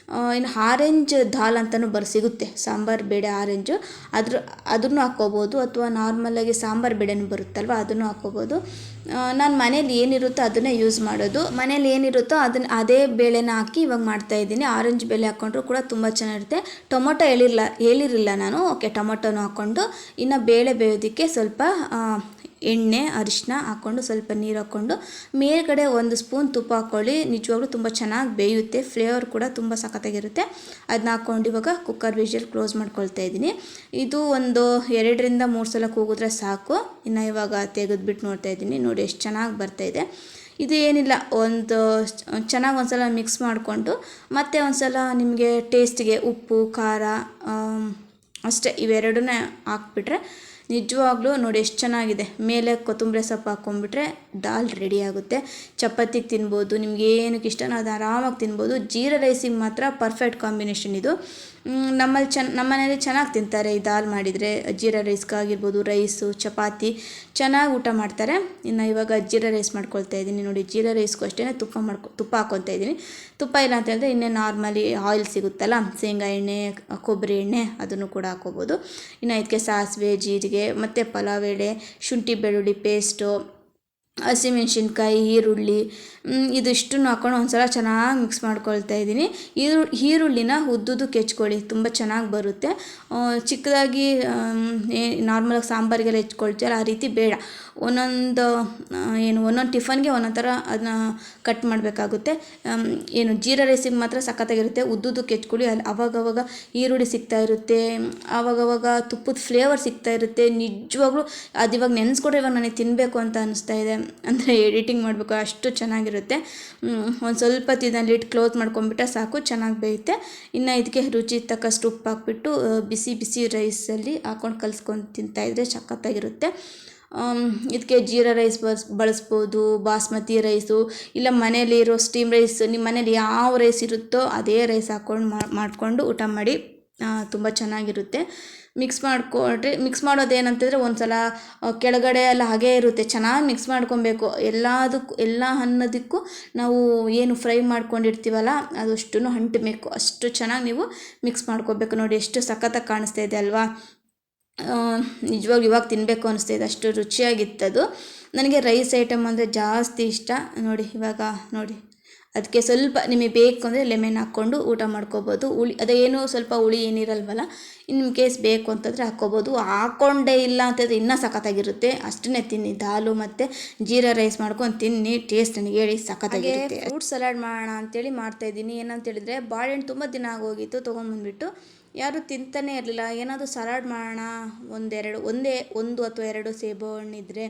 Speaker 2: ಇನ್ನು ಆರೆಂಜ್ ದಾಲ್ ಅಂತಲೂ ಸಿಗುತ್ತೆ, ಸಾಂಬಾರು ಬೇಳೆ ಆರೆಂಜು, ಅದನ್ನು ಹಾಕ್ಕೋಬೋದು. ಅಥವಾ ನಾರ್ಮಲಾಗಿ ಸಾಂಬಾರು ಬೇಳೆನೂ ಬರುತ್ತಲ್ವ, ಅದನ್ನು ಹಾಕ್ಕೋಬೋದು. ನಾನು ಮನೇಲಿ ಏನಿರುತ್ತೋ ಅದನ್ನೇ ಯೂಸ್ ಮಾಡೋದು. ಮನೇಲಿ ಏನಿರುತ್ತೋ ಅದೇ ಬೇಳೆನ ಹಾಕಿ ಇವಾಗ ಮಾಡ್ತಾಯಿದ್ದೀನಿ. ಆರೆಂಜ್ ಬೇಳೆ ಹಾಕ್ಕೊಂಡ್ರು ಕೂಡ ತುಂಬ ಚೆನ್ನಾಗಿರುತ್ತೆ. ಟೊಮೊಟೊ ಹೇಳಿರಲಿಲ್ಲ ನಾನು. ಓಕೆ, ಟೊಮೊಟೊನೂ ಹಾಕ್ಕೊಂಡು ಇನ್ನು ಬೇಳೆ ಬೇಯೋದಕ್ಕೆ ಸ್ವಲ್ಪ ಎಣ್ಣೆ, ಅರಿಶಿನ ಹಾಕ್ಕೊಂಡು ಸ್ವಲ್ಪ ನೀರು ಹಾಕ್ಕೊಂಡು ಮೇಲ್ಗಡೆ 1 ಸ್ಪೂನ್ ತುಪ್ಪ ಹಾಕ್ಕೊಳ್ಳಿ. ನಿಜವಾಗ್ಲೂ ತುಂಬ ಚೆನ್ನಾಗಿ ಬೇಯುತ್ತೆ, ಫ್ಲೇವರ್ ಕೂಡ ತುಂಬ ಸಖತ್ತಾಗಿರುತ್ತೆ. ಅದನ್ನ ಹಾಕ್ಕೊಂಡು ಇವಾಗ ಕುಕ್ಕರ್ ವಿಷಲ್ ಕ್ಲೋಸ್ ಮಾಡ್ಕೊಳ್ತಾ ಇದ್ದೀನಿ. ಇದು ಒಂದು 2 ರಿಂದ 3 ಸಲ ಕೂಗಿದ್ರೆ ಸಾಕು. ಇನ್ನು ಇವಾಗ ತೆಗೆದ್ಬಿಟ್ಟು ನೋಡ್ತಾ ಇದ್ದೀನಿ. ನೋಡಿ ಎಷ್ಟು ಚೆನ್ನಾಗಿ ಬರ್ತಾಯಿದೆ. ಇದು ಏನಿಲ್ಲ, ಚೆನ್ನಾಗಿ ಒಂದು ಸಲ ಮಿಕ್ಸ್ ಮಾಡಿಕೊಂಡು ಮತ್ತೆ ಒಂದು ಸಲ ನಿಮಗೆ ಟೇಸ್ಟಿಗೆ ಉಪ್ಪು, ಖಾರ ಅಷ್ಟೇ, ಇವೆರಡನ್ನೇ ಹಾಕ್ಬಿಟ್ರೆ ನಿಜವಾಗ್ಲೂ ನೋಡಿ ಎಷ್ಟು ಚೆನ್ನಾಗಿದೆ. ಮೇಲೆ ಕೊತ್ತಂಬರಿ ಸೊಪ್ಪು ಹಾಕ್ಕೊಂಡ್ಬಿಟ್ರೆ ದಾಲ್ ರೆಡಿ ಆಗುತ್ತೆ. ಚಪಾತಿಗೆ ತಿನ್ಬೋದು, ನಿಮ್ಗೆ ಏನಕ್ಕೆ ಇಷ್ಟನೋ ಅದು ಆರಾಮಾಗಿ ತಿನ್ಬೋದು. ಜೀರಾ ರೈಸಿಗೆ ಮಾತ್ರ ಪರ್ಫೆಕ್ಟ್ ಕಾಂಬಿನೇಷನ್ ಇದು. ನಮ್ಮನೇಲಿ ಚೆನ್ನಾಗಿ ತಿಂತಾರೆ ಈ ದಾಲ್ ಮಾಡಿದರೆ. ಜೀರಾ ರೈಸ್ಗಾಗಿರ್ಬೋದು, ರೈಸು, ಚಪಾತಿ ಚೆನ್ನಾಗಿ ಊಟ ಮಾಡ್ತಾರೆ. ಇನ್ನು ಇವಾಗ ಜೀರಾ ರೈಸ್ ಮಾಡ್ಕೊಳ್ತಾ ಇದ್ದೀನಿ. ನೋಡಿ, ಜೀರಾ ರೈಸ್ಗೂ ಅಷ್ಟೇ ತುಪ್ಪ ಹಾಕ್ಕೊತಾ ಇದ್ದೀನಿ. ತುಪ್ಪ ಇಲ್ಲ ಅಂತ ಹೇಳಿದ್ರೆ ಇನ್ನೇ ನಾರ್ಮಲಿ ಆಯಿಲ್ ಸಿಗುತ್ತಲ್ಲ, ಶೇಂಗಾ ಎಣ್ಣೆ, ಕೊಬ್ಬರಿ ಎಣ್ಣೆ, ಅದನ್ನು ಕೂಡ ಹಾಕ್ಕೋಬೋದು. ಇನ್ನು ಇದಕ್ಕೆ ಸಾಸಿವೆ, ಜೀರಿಗೆ ಮತ್ತು ಪಲಾವ್ ಎಲೆ, ಶುಂಠಿ ಬೆಳ್ಳುಳ್ಳಿ ಪೇಸ್ಟು, ಹಸಿಮೆಣಸಿನ್ಕಾಯಿ, ಈರುಳ್ಳಿ ಇದಿಷ್ಟನ್ನು ಹಾಕ್ಕೊಂಡು ಒಂದು ಸಲ ಚೆನ್ನಾಗಿ ಮಿಕ್ಸ್ ಮಾಡ್ಕೊಳ್ತಾ ಇದ್ದೀನಿ. ಈರುಳ್ಳಿನ ಉದ್ದುದಕ್ಕೆ ಹೆಚ್ಕೊಳ್ಳಿ, ತುಂಬ ಚೆನ್ನಾಗಿ ಬರುತ್ತೆ. ಚಿಕ್ಕದಾಗಿ ನಾರ್ಮಲಾಗಿ ಸಾಂಬಾರಿಗೆಲ್ಲ ಹೆಚ್ಕೊಳ್ತೀವಲ್ಲ, ಆ ರೀತಿ ಬೇಡ. ಒಂದೊಂದು ಟಿಫನ್ಗೆ ಒಂದೊಂದು ಥರ ಅದನ್ನ ಕಟ್ ಮಾಡಬೇಕಾಗುತ್ತೆ. ಜೀರಾ ರೈಸಿಗೆ ಮಾತ್ರ ಸಖತ್ತಾಗಿರುತ್ತೆ. ಉದ್ದುದಕ್ಕೆ ಹೆಚ್ಕೊಳ್ಳಿ. ಅವಾಗವಾಗ ಈರುಳ್ಳಿ ಸಿಗ್ತಾ ಇರುತ್ತೆ, ಆವಾಗವಾಗ ತುಪ್ಪದ ಫ್ಲೇವರ್ ಸಿಗ್ತಾ ಇರುತ್ತೆ. ನಿಜವಾಗ್ಲೂ ಅದು ಇವಾಗ ನೆನೆಸ್ಕೊಟ್ರೆ ಇವಾಗ ನನಗೆ ತಿನ್ನಬೇಕು ಅಂತ ಅನಿಸ್ತಾ ಇದೆ. ಅಂದರೆ ಎಡಿಟಿಂಗ್ ಮಾಡಬೇಕು, ಅಷ್ಟು ಚೆನ್ನಾಗಿರುತ್ತೆ. ಒಂದು ಸ್ವಲ್ಪ ಇದನ್ನು ಲಿಡ್ ಕ್ಲೋಸ್ ಮಾಡ್ಕೊಂಡ್ಬಿಟ್ರೆ ಸಾಕು, ಚೆನ್ನಾಗಿ ಬೇಯುತ್ತೆ. ಇನ್ನು ಇದಕ್ಕೆ ರುಚಿ ತಕ್ಕಷ್ಟು ಉಪ್ಪು ಹಾಕ್ಬಿಟ್ಟು ಬಿಸಿ ಬಿಸಿ ರೈಸಲ್ಲಿ ಹಾಕ್ಕೊಂಡು ಕಲಿಸ್ಕೊಂಡು ತಿಂತಾಯಿದ್ರೆ ಸಖತ್ತಾಗಿರುತ್ತೆ. ಇದಕ್ಕೆ ಜೀರಾ ರೈಸ್ ಬಳಸ್ಬೋದು, ಬಾಸ್ಮತಿ ರೈಸು, ಇಲ್ಲ ಮನೇಲಿ ಇರೋ ಸ್ಟೀಮ್ ರೈಸ್, ನಿಮ್ಮ ಮನೇಲಿ ಯಾವ ರೈಸ್ ಇರುತ್ತೋ ಅದೇ ರೈಸ್ ಹಾಕ್ಕೊಂಡು ಮಾಡಿಕೊಂಡು ಊಟ ಮಾಡಿ, ತುಂಬ ಚೆನ್ನಾಗಿರುತ್ತೆ. ಮಿಕ್ಸ್ ಮಾಡೋದೇನಂತಂದರೆ ಒಂದು ಸಲ ಕೆಳಗಡೆ ಎಲ್ಲ ಹಾಗೇ ಇರುತ್ತೆ, ಚೆನ್ನಾಗಿ ಮಿಕ್ಸ್ ಮಾಡ್ಕೊಬೇಕು. ಎಲ್ಲ ಅನ್ನೋದಕ್ಕೂ ನಾವು ಏನು ಫ್ರೈ ಮಾಡ್ಕೊಂಡಿರ್ತೀವಲ್ಲ ಅದಷ್ಟು ಅಂಟಬೇಕು, ಅಷ್ಟು ಚೆನ್ನಾಗಿ ನೀವು ಮಿಕ್ಸ್ ಮಾಡ್ಕೋಬೇಕು. ನೋಡಿ ಎಷ್ಟು ಸಖತ್ತಾಗಿ ಕಾಣಿಸ್ತಾ ಇದೆ ಅಲ್ವಾ. ನಿಜವಾಗ್ಲೂ ಇವಾಗ ತಿನ್ನಬೇಕು ಅನಿಸ್ತಾಯಿದೆ, ಅಷ್ಟು ರುಚಿಯಾಗಿತ್ತದು. ನನಗೆ ರೈಸ್ ಐಟಮ್ ಅಂದರೆ ಜಾಸ್ತಿ ಇಷ್ಟ. ನೋಡಿ ಅದಕ್ಕೆ ಸ್ವಲ್ಪ ನಿಮಗೆ ಬೇಕು ಅಂದರೆ ಲೆಮನ್ ಹಾಕ್ಕೊಂಡು ಊಟ ಮಾಡ್ಕೋಬೋದು. ಅದೇನು ಸ್ವಲ್ಪ ಹುಳಿ ಏನಿರಲ್ವಲ್ಲ, ಇನ್ ಕೇಸ್ ಬೇಕು ಅಂತಂದರೆ ಹಾಕ್ಕೋಬೋದು. ಹಾಕ್ಕೊಂಡೇ ಇಲ್ಲ ಅಂತಂದರೆ ಇನ್ನೂ ಸಖತ್ತಾಗಿರುತ್ತೆ. ಅಷ್ಟನ್ನೇ ತಿನ್ನಿ, ದಾಲು ಮತ್ತು ಜೀರಾ ರೈಸ್ ಮಾಡ್ಕೊಂಡು ತಿನ್ನಿ, ಟೇಸ್ಟ್ ನನಗೆ ಹೇಳಿ ಸಖತ್ತಾಗಿರುತ್ತೆ. ಫ್ರೂಟ್ ಸಲಾಡ್ ಮಾಡೋಣ ಅಂತೇಳಿ ಮಾಡ್ತಾಯಿದ್ದೀನಿ. ಏನಂತೇಳಿದರೆ ಬಾಳೆಹಣ್ಣು ತುಂಬ ದಿನ ಆಗೋಗಿತ್ತು, ತೊಗೊಂಬಂದ್ಬಿಟ್ಟು ಯಾರೂ ತಿಂತಾನೇ ಇರಲಿಲ್ಲ. ಏನಾದರೂ ಸಲಾಡ್ ಮಾಡೋಣ, ಒಂದು ಅಥವಾ 2 ಸೇಬು ಹಣ್ಣಿದ್ರೆ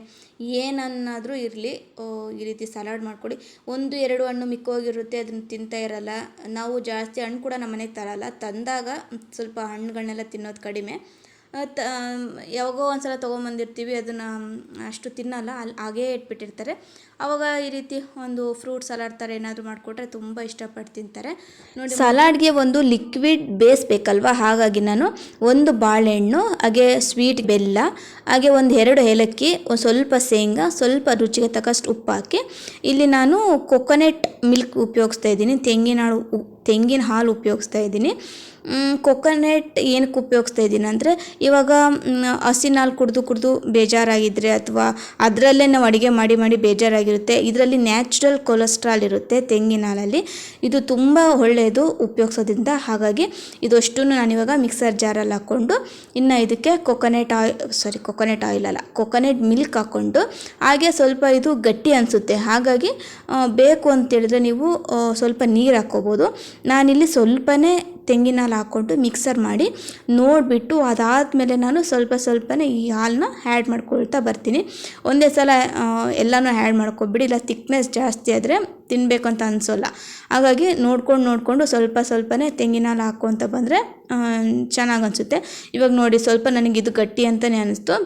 Speaker 2: ಏನನ್ನಾದರೂ ಇರಲಿ, ಈ ರೀತಿ ಸಲಾಡ್ ಮಾಡ್ಕೊಳ್ಳಿ. 1-2 ಹಣ್ಣು ಮಿಕ್ಕೋಗಿರುತ್ತೆ, ಅದನ್ನು ತಿಂತಾ ಇರಲ್ಲ. ನಾವು ಜಾಸ್ತಿ ಹಣ್ಣು ಕೂಡ ನಮ್ಮ ಮನೆಗೆ ತರಲ್ಲ, ತಂದಾಗ ಸ್ವಲ್ಪ ಹಣ್ಣುಗಳನ್ನೆಲ್ಲ ತಿನ್ನೋದು ಕಡಿಮೆ. ಯಾವಾಗೋ ಒಂದು ಸಲ ತೊಗೊಂಬಂದಿರ್ತೀವಿ, ಅದನ್ನು ಅಷ್ಟು ತಿನ್ನಲ್ಲ, ಹಾಗೇ ಇಟ್ಬಿಟ್ಟಿರ್ತಾರೆ. ಆವಾಗ ಈ ರೀತಿ ಒಂದು ಫ್ರೂಟ್ ಸಲಾಡ್ ಥರ ಏನಾದರೂ ಮಾಡಿಕೊಟ್ರೆ ತುಂಬ ಇಷ್ಟಪಟ್ಟು ತಿಂತಾರೆ. ನೋಡಿ, ಸಲಾಡ್ಗೆ ಒಂದು ಲಿಕ್ವಿಡ್ ಬೇಸ್ ಬೇಕಲ್ವ, ಹಾಗಾಗಿ ನಾನು 1 ಬಾಳೆಹಣ್ಣು, ಹಾಗೆ ಸ್ವೀಟ್ ಬೆಲ್ಲ, ಹಾಗೆ 1-2 ಏಲಕ್ಕಿ, ಒಂದು ಸ್ವಲ್ಪ ಶೇಂಗಾ, ಸ್ವಲ್ಪ ರುಚಿಗೆ ತಕ್ಕಷ್ಟು ಉಪ್ಪು ಹಾಕಿ, ಇಲ್ಲಿ ನಾನು ಕೊಕೊನೆಟ್ ಮಿಲ್ಕ್ ಉಪಯೋಗಿಸ್ತಾ ಇದ್ದೀನಿ, ತೆಂಗಿನ ಹಾಲು ಉಪಯೋಗಿಸ್ತಾ ಇದ್ದೀನಿ. ಕೊಕೊನೆಟ್ ಏನಕ್ಕೆ ಉಪಯೋಗಿಸ್ತಾ ಇದ್ದೀನಿ ಅಂದರೆ, ಇವಾಗ ಹಸಿನ ಹಾಲು ಕುಡಿದು ಬೇಜಾರಾಗಿದ್ದರೆ, ಅಥವಾ ಅದರಲ್ಲೇ ನಾವು ಅಡುಗೆ ಮಾಡಿ ಬೇಜಾರಾಗಿರುತ್ತೆ, ಇದರಲ್ಲಿ ನ್ಯಾಚುರಲ್ ಕೊಲೆಸ್ಟ್ರಾಲ್ ಇರುತ್ತೆ ತೆಂಗಿನ ಹಾಲಲ್ಲಿ, ಇದು ತುಂಬ ಒಳ್ಳೆಯದು ಉಪಯೋಗಿಸೋದ್ರಿಂದ. ಹಾಗಾಗಿ ಇದಷ್ಟು ನಾನಿವಾಗ ಮಿಕ್ಸರ್ ಜಾರಲ್ಲಿ ಹಾಕ್ಕೊಂಡು, ಇನ್ನು ಇದಕ್ಕೆ ಕೊಕೊನೆಟ್ ಮಿಲ್ಕ್ ಹಾಕ್ಕೊಂಡು, ಹಾಗೆ ಸ್ವಲ್ಪ ಇದು ಗಟ್ಟಿ ಅನಿಸುತ್ತೆ, ಹಾಗಾಗಿ ಬೇಕು ಅಂತೇಳಿದ್ರೆ ನೀವು ಸ್ವಲ್ಪ ನೀರು ಹಾಕ್ಕೋಬೋದು. ನಾನಿಲ್ಲಿ ಸ್ವಲ್ಪನೇ ತೆಂಗಿನ ಹಾಲು ಹಾಕ್ಕೊಂಡು ಮಿಕ್ಸರ್ ಮಾಡಿ ನೋಡಿಬಿಟ್ಟು ಅದಾದಮೇಲೆ ನಾನು ಸ್ವಲ್ಪನೇ ಈ ಹಾಲನ್ನ ಆ್ಯಡ್ ಮಾಡ್ಕೊಳ್ತಾ ಬರ್ತೀನಿ. ಒಂದೇ ಸಲ ಎಲ್ಲನೂ ಆ್ಯಡ್ ಮಾಡ್ಕೊಬಿಡಿ, ಇಲ್ಲ ಥಿಕ್ನೆಸ್ ಜಾಸ್ತಿ ಆದರೆ ತಿನ್ನಬೇಕು ಅಂತ ಅನಿಸೋಲ್ಲ. ಹಾಗಾಗಿ ನೋಡಿಕೊಂಡು ಸ್ವಲ್ಪನೇ ತೆಂಗಿನ ಹಾಲು ಹಾಕ್ಕೊತ ಬಂದರೆ ಚೆನ್ನಾಗಿ ಅನಿಸುತ್ತೆ. ಇವಾಗ ನೋಡಿ ಸ್ವಲ್ಪ ನನಗಿದು ಗಟ್ಟಿ ಅಂತಲೇ ಅನ್ನಿಸ್ತು,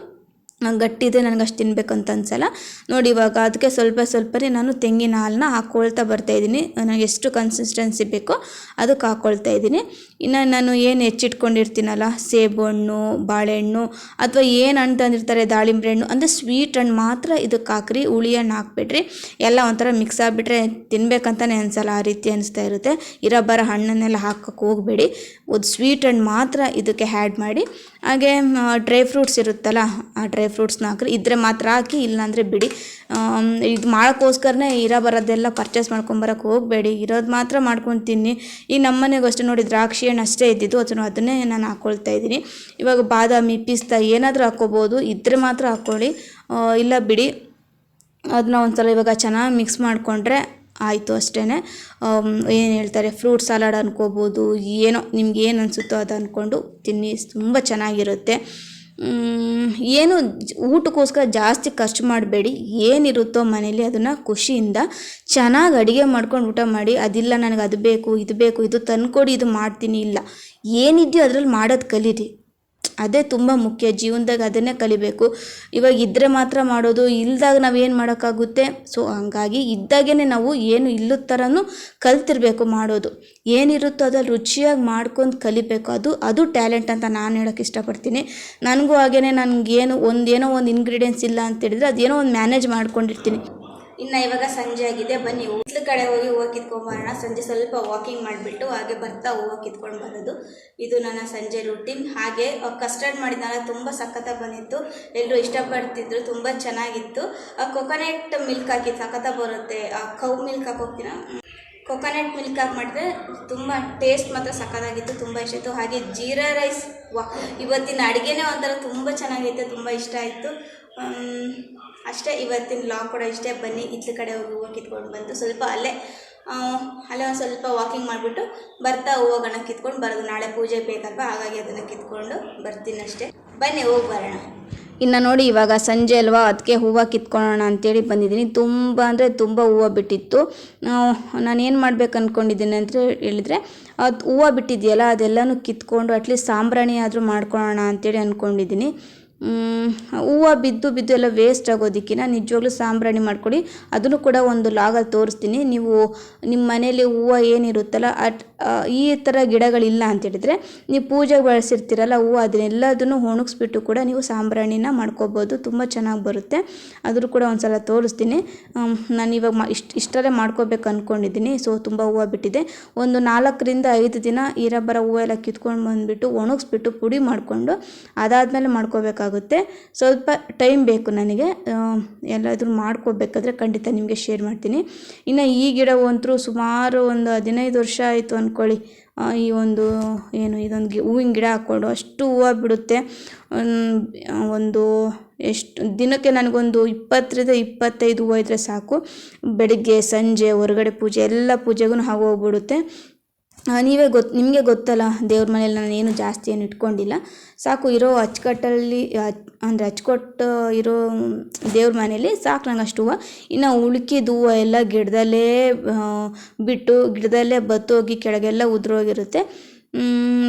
Speaker 2: ಗಟ್ಟಿ ಇದೆ, ನನಗೆ ಅಷ್ಟು ತಿನ್ನಬೇಕಂತ ಅನಿಸಲ್ಲ ನೋಡಿ. ಇವಾಗ ಅದಕ್ಕೆ ಸ್ವಲ್ಪನೇ ನಾನು ತೆಂಗಿನ ಹಾಲನ್ನ ಹಾಕ್ಕೊಳ್ತಾ ಬರ್ತಾಯಿದ್ದೀನಿ. ನನಗೆ ಎಷ್ಟು ಕನ್ಸಿಸ್ಟೆನ್ಸಿ ಬೇಕೋ ಅದಕ್ಕೆ ಹಾಕ್ಕೊಳ್ತಾ ಇದ್ದೀನಿ. ಇನ್ನು ನಾನು ಏನು ಹೆಚ್ಚಿಟ್ಕೊಂಡಿರ್ತೀನಲ್ಲ, ಸೇಬು ಹಣ್ಣು, ಬಾಳೆಹಣ್ಣು ಅಥವಾ ಏನು ಹಣ್ಣು ತಂದಿರ್ತಾರೆ, ದಾಳಿಂಬೆ ಹಣ್ಣು ಅಂದರೆ ಸ್ವೀಟ್ ಹಣ್ಣು ಮಾತ್ರ ಇದಕ್ಕೆ ಹಾಕ್ರಿ, ಹುಳಿ ಹಣ್ಣು ಹಾಕ್ಬಿಟ್ರಿ. ಎಲ್ಲ ಒಂಥರ ಮಿಕ್ಸ್ ಆಗಿಬಿಟ್ರೆ ತಿನ್ನಬೇಕಂತಲೇ ಅನಿಸಲ್ಲ, ಆ ರೀತಿ ಅನಿಸ್ತಾ ಇರುತ್ತೆ. ಬರೋ ಹಣ್ಣನ್ನೆಲ್ಲ ಹಾಕೋಕ್ಕೆ ಹೋಗಬೇಡಿ, ಒಂದು ಸ್ವೀಟ್ ಹಣ್ಣು ಮಾತ್ರ ಇದಕ್ಕೆ ಆ್ಯಡ್ ಮಾಡಿ. ಹಾಗೆ ಡ್ರೈ ಫ್ರೂಟ್ಸ್ ಇರುತ್ತಲ್ಲ, ಆ ಡ್ರೈ ಫ್ರೂಟ್ಸ್ನ ಹಾಕ್ರಿ, ಇದ್ದರೆ ಮಾತ್ರ ಹಾಕಿ, ಇಲ್ಲಾಂದರೆ ಬಿಡಿ. ಇದು ಮಾಡೋಕ್ಕೋಸ್ಕರನೇ ಬರೋದೆಲ್ಲ ಪರ್ಚೇಸ್ ಮಾಡ್ಕೊಂಬರೋಕ್ಕೆ ಹೋಗಬೇಡಿ, ಇರೋದು ಮಾತ್ರ ಮಾಡ್ಕೊಂಡು ತಿನ್ನಿ. ಈ ನಮ್ಮ ಮನೆಗೂ ಅಷ್ಟೇ ನೋಡಿ, ದ್ರಾಕ್ಷಿ ಹಣ್ಣು ಅಷ್ಟೇ ಇದ್ದಿದ್ದು, ಅದನ್ನೇ ನಾನು ಹಾಕ್ಕೊಳ್ತಾ ಇದ್ದೀನಿ. ಇವಾಗ ಬಾದಾಮಿ, ಪಿಸ್ತಾ ಏನಾದರೂ ಹಾಕ್ಕೋಬೋದು, ಇದ್ದರೆ ಮಾತ್ರ ಹಾಕ್ಕೊಳ್ಳಿ, ಇಲ್ಲ ಬಿಡಿ. ಅದನ್ನ ಒಂದು ಸಲ ಇವಾಗ ಚೆನ್ನಾಗಿ ಮಿಕ್ಸ್ ಮಾಡಿಕೊಂಡ್ರೆ ಆಯಿತು ಅಷ್ಟೇ. ಏನು ಹೇಳ್ತಾರೆ, ಫ್ರೂಟ್ ಸಲಾಡ್ ಅನ್ಕೋಬೋದು, ಏನೋ ನಿಮ್ಗೆ ಏನು ಅನಿಸುತ್ತೋ ಅದು ಅಂದ್ಕೊಂಡು ತಿನ್ನಿ, ತುಂಬ ಚೆನ್ನಾಗಿರುತ್ತೆ. ಏನು ಊಟಕ್ಕೋಸ್ಕರ ಜಾಸ್ತಿ ಖರ್ಚು ಮಾಡಬೇಡಿ, ಏನಿರುತ್ತೋ ಮನೇಲಿ ಅದನ್ನು ಖುಷಿಯಿಂದ ಚೆನ್ನಾಗಿ ಅಡುಗೆ ಮಾಡ್ಕೊಂಡು ಊಟ ಮಾಡಿ. ಅದಿಲ್ಲ ನನಗೆ ಅದು ಬೇಕು, ಇದು ತಂದ್ಕೊಡಿ, ಇದು ಮಾಡ್ತೀನಿ, ಇಲ್ಲ, ಏನಿದೆಯೋ ಅದರಲ್ಲಿ ಮಾಡೋದು ಕಲೀರಿ. ಅದೇ ತುಂಬ ಮುಖ್ಯ ಜೀವನದಾಗ, ಅದನ್ನೇ ಕಲಿಬೇಕು. ಇವಾಗ ಇದ್ದರೆ ಮಾತ್ರ ಮಾಡೋದು, ಇಲ್ದಾಗ ನಾವೇನು ಮಾಡೋಕ್ಕಾಗುತ್ತೆ. ಸೊ ಹಂಗಾಗಿ ಇದ್ದಾಗೇ ನಾವು ಏನು ಇಲ್ಲದ ಥರನೂ ಕಲ್ತಿರ್ಬೇಕು ಮಾಡೋದು. ಏನಿರುತ್ತೋ ಅದ್ರಲ್ಲಿ ರುಚಿಯಾಗಿ ಮಾಡ್ಕೊಂಡು ಕಲಿಬೇಕು, ಅದು ಟ್ಯಾಲೆಂಟ್ ಅಂತ ನಾನು ಹೇಳೋಕ್ಕೆ ಇಷ್ಟಪಡ್ತೀನಿ. ನನಗೂ ಹಾಗೇ, ನನಗೇನು ಏನೋ ಒಂದು ಇಂಗ್ರೀಡಿಯೆಂಟ್ಸ್ ಇಲ್ಲ ಅಂತೇಳಿದರೆ ಅದೇನೋ ಒಂದು ಮ್ಯಾನೇಜ್ ಮಾಡ್ಕೊಂಡಿರ್ತೀನಿ. ಇನ್ನು ಇವಾಗ ಸಂಜೆ ಆಗಿದೆ, ಬನ್ನಿ ಹಿತ್ಲ ಕಡೆ ಹೋಗಿ ಹೂವು ಕಿತ್ಕೊಂಬರೋಣ. ಸಂಜೆ ಸ್ವಲ್ಪ ವಾಕಿಂಗ್ ಮಾಡಿಬಿಟ್ಟು ಹಾಗೆ ಬರ್ತಾ ಹೂವು ಕಿತ್ಕೊಂಡು ಬರೋದು, ಇದು ನನ್ನ ಸಂಜೆ ರೂಟೀನ್. ಹಾಗೆ ಕಸ್ಟರ್ಡ್ ಮಾಡಿದ್ನಲ್ಲ, ತುಂಬ ಸಖತ್ತಾಗಿ ಬಂದಿತ್ತು, ಎಲ್ಲರೂ ಇಷ್ಟಪಡ್ತಿದ್ರು, ತುಂಬ ಚೆನ್ನಾಗಿತ್ತು. ಕೊಕೊನೆಟ್ ಮಿಲ್ಕ್ ಹಾಕಿ ಸಖತ್ತಾಗಿ ಬರುತ್ತೆ. ಕೌ ಮಿಲ್ಕ್ ಹಾಕೋಗ್ತೀನ, ಕೊಕೊನೆಟ್ ಮಿಲ್ಕ್ ಹಾಕಿ ಮಾಡಿದ್ರೆ ತುಂಬ ಟೇಸ್ಟ್ ಮಾತ್ರ ಸಖತ್ತಾಗಿತ್ತು, ತುಂಬ ಇಷ್ಟ ಆಯಿತು. ಹಾಗೆ ಜೀರಾ ರೈಸ್, ಇವತ್ತಿನ ಅಡುಗೆನೇ ಒಂಥರ ತುಂಬ ಚೆನ್ನಾಗೈತೆ, ತುಂಬ ಇಷ್ಟ ಆಯಿತು. ಅಷ್ಟೇ, ಇವತ್ತಿನ ಲಾಗ್ ಕೂಡ ಇಷ್ಟೇ. ಬನ್ನಿ ಹಿತ್ಲ ಕಡೆ ಹೋಗಿ ಹೂವು ಕಿತ್ಕೊಂಡು ಬಂದು ಸ್ವಲ್ಪ ಅಲ್ಲೇ ಒಂದು ಸ್ವಲ್ಪ ವಾಕಿಂಗ್ ಮಾಡಿಬಿಟ್ಟು ಬರ್ತಾ ಹೂವುಗಳನ್ನ ಕಿತ್ಕೊಂಡು ಬರೋದು. ನಾಳೆ ಪೂಜೆ ಬೇಕಲ್ವ, ಹಾಗಾಗಿ ಅದನ್ನು ಕಿತ್ಕೊಂಡು ಬರ್ತೀನಿ ಅಷ್ಟೇ. ಬನ್ನಿ ಹೋಗಿ ಬರೋಣ. ಇನ್ನು ನೋಡಿ, ಇವಾಗ ಸಂಜೆ ಅಲ್ವಾ, ಅದಕ್ಕೆ ಹೂವು ಕಿತ್ಕೊಳ್ಳೋಣ ಅಂತೇಳಿ ಬಂದಿದ್ದೀನಿ. ತುಂಬ ಅಂದರೆ ತುಂಬ ಹೂವು ಬಿಟ್ಟಿತ್ತು. ನಾನೇನು ಮಾಡ್ಬೇಕು ಅಂದ್ಕೊಂಡಿದ್ದೀನಿ ಅಂತ ಹೇಳಿದರೆ, ಅದು ಹೂವು ಬಿಟ್ಟಿದೆಯಲ್ಲ ಅದೆಲ್ಲನೂ ಕಿತ್ಕೊಂಡು ಅಟ್ಲೀಸ್ಟ್ ಸಾಂಬ್ರಾಣಿ ಆದರೂ ಮಾಡ್ಕೊಳ್ಳೋಣ ಅಂತೇಳಿ ಅಂದ್ಕೊಂಡಿದ್ದೀನಿ. ಹೂವು ಬಿದ್ದು ಎಲ್ಲ ವೇಸ್ಟ್ ಆಗೋದಕ್ಕಿಂತ ನಿಜವಾಗ್ಲೂ ಸಾಂಬ್ರಾಣಿ ಮಾಡ್ಕೊಳ್ಳಿ. ಅದನ್ನು ಕೂಡ ಒಂದು ಲಾಗಲ್ಲಿ ತೋರಿಸ್ತೀನಿ. ನೀವು ನಿಮ್ಮ ಮನೇಲಿ ಹೂವು ಏನಿರುತ್ತಲ್ಲ, ಈ ಥರ ಗಿಡಗಳಿಲ್ಲ ಅಂತೇಳಿದರೆ ನೀವು ಪೂಜೆಗೆ ಬಳಸಿರ್ತೀರಲ್ಲ ಹೂವು, ಅದನ್ನೆಲ್ಲದನ್ನು ಒಣಗಿಸ್ಬಿಟ್ಟು ಕೂಡ ನೀವು ಸಾಂಬ್ರಾಣಿನ ಮಾಡ್ಕೋಬೋದು, ತುಂಬ ಚೆನ್ನಾಗಿ ಬರುತ್ತೆ. ಅದರೂ ಕೂಡ ಒಂದು ಸಲ ತೋರಿಸ್ತೀನಿ. ನಾನು ಇವಾಗ ಇಷ್ಟರಲ್ಲೇ ಮಾಡ್ಕೋಬೇಕು ಅಂದ್ಕೊಂಡಿದ್ದೀನಿ. ಸೊ ತುಂಬ ಹೂವು ಬಿಟ್ಟಿದೆ. ಒಂದು 4-5 ದಿನ ಬರೋ ಹೂವು ಎಲ್ಲ ಕಿತ್ಕೊಂಡು ಬಂದುಬಿಟ್ಟು ಒಣಗಿಸ್ಬಿಟ್ಟು ಪುಡಿ ಮಾಡಿಕೊಂಡು ಅದಾದಮೇಲೆ ಮಾಡ್ಕೋಬೇಕಾಗುತ್ತೆ. ಸ್ವಲ್ಪ ಟೈಮ್ ಬೇಕು ನನಗೆ, ಎಲ್ಲಾದರೂ ಮಾಡ್ಕೋಬೇಕಾದ್ರೆ ಖಂಡಿತ ನಿಮಗೆ ಶೇರ್ ಮಾಡ್ತೀನಿ. ಇನ್ನು ಈ ಗಿಡ ಅಂತೂ ಸುಮಾರು ಒಂದು 15 ವರ್ಷ ಆಯಿತು ಅಂದ್ಕೊಳ್ಳಿ. ಈ ಒಂದು ಇದೊಂದು ಹೂವಿನ ಗಿಡ ಹಾಕ್ಕೊಂಡು ಅಷ್ಟು ಹೂವು ಬಿಡುತ್ತೆ. ಒಂದು ಎಷ್ಟು ದಿನಕ್ಕೆ ನನಗೊಂದು 20-25 ಹೂವು ಇದ್ದರೆ ಸಾಕು. ಬೆಳಿಗ್ಗೆ ಸಂಜೆ ಹೊರಗಡೆ ಪೂಜೆ ಎಲ್ಲ ಪೂಜೆಗೂ ಹೋಗ್ಬಿಡುತ್ತೆ. ನಿಮಗೆ ಗೊತ್ತಲ್ಲ, ದೇವ್ರ ಮನೇಲಿ ನಾನು ಏನು ಜಾಸ್ತಿ ಏನು ಇಟ್ಕೊಂಡಿಲ್ಲ, ಸಾಕು ಇರೋ ಅಚ್ಚುಕಟ್ಟಲ್ಲಿ ಅಂದರೆ ಅಚ್ಚುಕಟ್ಟು ಇರೋ ದೇವ್ರ ಮನೇಲಿ ಸಾಕು ನಂಗೆ ಅಷ್ಟು ಹೂವು. ಇನ್ನು ಉಳ್ಕಿದ ಹೂವು ಎಲ್ಲ ಗಿಡದಲ್ಲೇ ಬಿಟ್ಟು ಗಿಡದಲ್ಲೇ ಬತ್ತೋಗಿ ಕೆಳಗೆಲ್ಲ ಉದುರೋಗಿರುತ್ತೆ.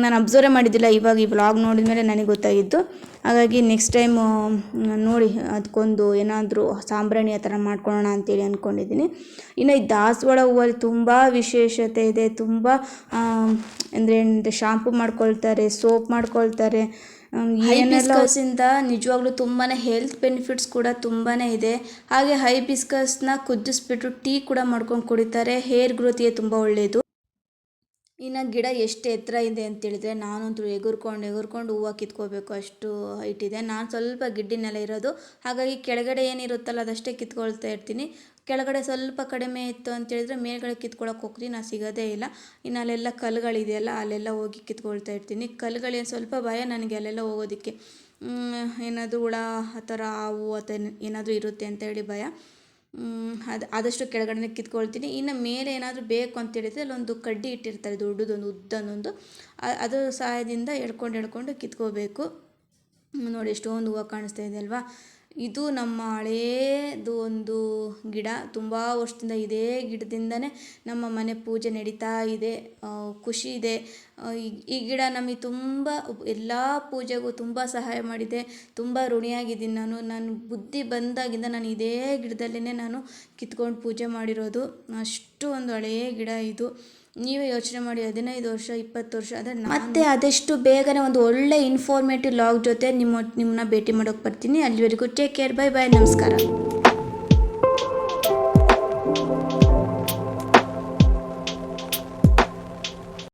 Speaker 2: ನಾನು ಅಬ್ಸರ್ವ್ ಮಾಡಿದ್ದಿಲ್ಲ, ಇವಾಗ ಈ ವ್ಲಾಗ್ ನೋಡಿದ ಮೇಲೆ ನನಗೆ ಗೊತ್ತಾಗಿದ್ದು. ಹಾಗಾಗಿ ನೆಕ್ಸ್ಟ್ ಟೈಮ್ ನೋಡಿ ಅದಕ್ಕೊಂದು ಏನಾದರೂ ಸಾಂಬ್ರಾಣಿ ಆ ಥರ ಮಾಡ್ಕೊಳ್ಳೋಣ ಅಂತೇಳಿ ಅಂದ್ಕೊಂಡಿದ್ದೀನಿ. ಇನ್ನು ಈ ದಾಸವಾಳ ಹೂವಲ್ಲಿ ತುಂಬ ವಿಶೇಷತೆ ಇದೆ. ತುಂಬ ಅಂದರೆ ಶಾಂಪು ಮಾಡ್ಕೊಳ್ತಾರೆ, ಸೋಪ್ ಮಾಡ್ಕೊಳ್ತಾರೆ, ಹೈಬಿಸ್ಕಸ್ಸಿಂದ ನಿಜವಾಗ್ಲೂ ತುಂಬಾ ಹೆಲ್ತ್ ಬೆನಿಫಿಟ್ಸ್ ಕೂಡ ತುಂಬಾ ಇದೆ. ಹಾಗೆ ಹೈಬಿಸ್ಕಸ್ನ ಕುದಿಸ್ಬಿಟ್ಟು ಟೀ ಕೂಡ ಮಾಡ್ಕೊಂಡು ಕುಡಿತಾರೆ, ಹೇರ್ ಗ್ರೋತಿಗೆ ತುಂಬ ಒಳ್ಳೆಯದು. ಇನ್ನು ಗಿಡ ಎಷ್ಟು ಎತ್ತರ ಇದೆ ಅಂತೇಳಿದರೆ, ನಾನಂತೂ ಎಗುರ್ಕೊಂಡು ಹೂವು ಕಿತ್ಕೋಬೇಕು, ಅಷ್ಟು ಹೈಟ್ ಇದೆ. ನಾನು ಸ್ವಲ್ಪ ಗಿಡ್ಡಿನೆಲ್ಲ ಇರೋದು, ಹಾಗಾಗಿ ಕೆಳಗಡೆ ಏನಿರುತ್ತಲ್ಲ ಅದಷ್ಟೇ ಕಿತ್ಕೊಳ್ತಾ ಇರ್ತೀನಿ. ಕೆಳಗಡೆ ಸ್ವಲ್ಪ ಕಡಿಮೆ ಇತ್ತು ಅಂತೇಳಿದರೆ ಮೇಲ್ಗಡೆ ಕಿತ್ಕೊಳ್ಳೋಕೆ ಹೋಗ್ತೀನಿ, ನಾನು ಸಿಗೋದೇ ಇಲ್ಲ. ಇನ್ನು ಅಲ್ಲೆಲ್ಲ ಕಲ್ಲುಗಳಿದೆಯಲ್ಲ ಅಲ್ಲೆಲ್ಲ ಹೋಗಿ ಕಿತ್ಕೊಳ್ತಾ ಇರ್ತೀನಿ. ಕಲ್ಲುಗಳೇನು ಸ್ವಲ್ಪ ಭಯ ನನಗೆ ಅಲ್ಲೆಲ್ಲ ಹೋಗೋದಕ್ಕೆ, ಏನಾದರೂ ಹುಳ ಆ ಥರ ಹಾವು ಅಥವಾ ಏನಾದರೂ ಇರುತ್ತೆ ಅಂತ ಹೇಳಿ ಭಯ. ಆದಷ್ಟು ಕೆಳಗಡೆ ಕಿತ್ಕೊಳ್ತೀನಿ. ಇನ್ನು ಮೇಲೆ ಏನಾದರೂ ಬೇಕು ಅಂತ ಹೇಳಿದರೆ ಅಲ್ಲೊಂದು ಕಡ್ಡಿ ಇಟ್ಟಿರ್ತಾರೆ ದೊಡ್ಡದೊಂದು ಉದ್ದನೊಂದು, ಅದರ ಸಹಾಯದಿಂದ ಎಳ್ಕೊಂಡು ಕಿತ್ಕೋಬೇಕು. ನೋಡಿ ಎಷ್ಟೊಂದು ಹೂವು ಕಾಣಿಸ್ತಾ ಇದೆ ಅಲ್ವಾ. ಇದು ನಮ್ಮ ಹಳೇದು ಒಂದು ಗಿಡ, ತುಂಬ ವರ್ಷದಿಂದ ಇದೇ ಗಿಡದಿಂದನೇ ನಮ್ಮ ಮನೆ ಪೂಜೆ ನಡೀತಾ ಇದೆ. ಖುಷಿ ಇದೆ. ಈ ಗಿಡ ನಮಗೆ ತುಂಬ ಎಲ್ಲ ಪೂಜೆಗೂ ತುಂಬ ಸಹಾಯ ಮಾಡಿದೆ. ತುಂಬ ಋಣಿಯಾಗಿದ್ದೀನಿ ನಾನು ಬುದ್ಧಿ ಬಂದಾಗಿಂದ ನಾನು ಇದೇ ಗಿಡದಲ್ಲೇ ನಾನು ಕಿತ್ಕೊಂಡು ಪೂಜೆ ಮಾಡಿರೋದು. ಅಷ್ಟು ಒಂದು ಹಳೆಯ ಗಿಡ ಇದು. ನೀವೇ ಯೋಚನೆ ಮಾಡಿ, 15 ವರ್ಷ 20 ವರ್ಷ ಆದರೆ ಮತ್ತೆ ಆದಷ್ಟು ಬೇಗನೆ ಒಂದು ಒಳ್ಳೆ ಇನ್ಫಾರ್ಮೇಟಿವ್ ಲಾಗ್ ಜೊತೆ ನಿಮ್ಮನ್ನ ಭೇಟಿ ಮಾಡೋಕೆ ಬರ್ತೀನಿ. ಅಲ್ಲಿವರೆಗೂ ಟೇಕ್ ಕೇರ್, ಬೈ ಬಾಯ್, ನಮಸ್ಕಾರ.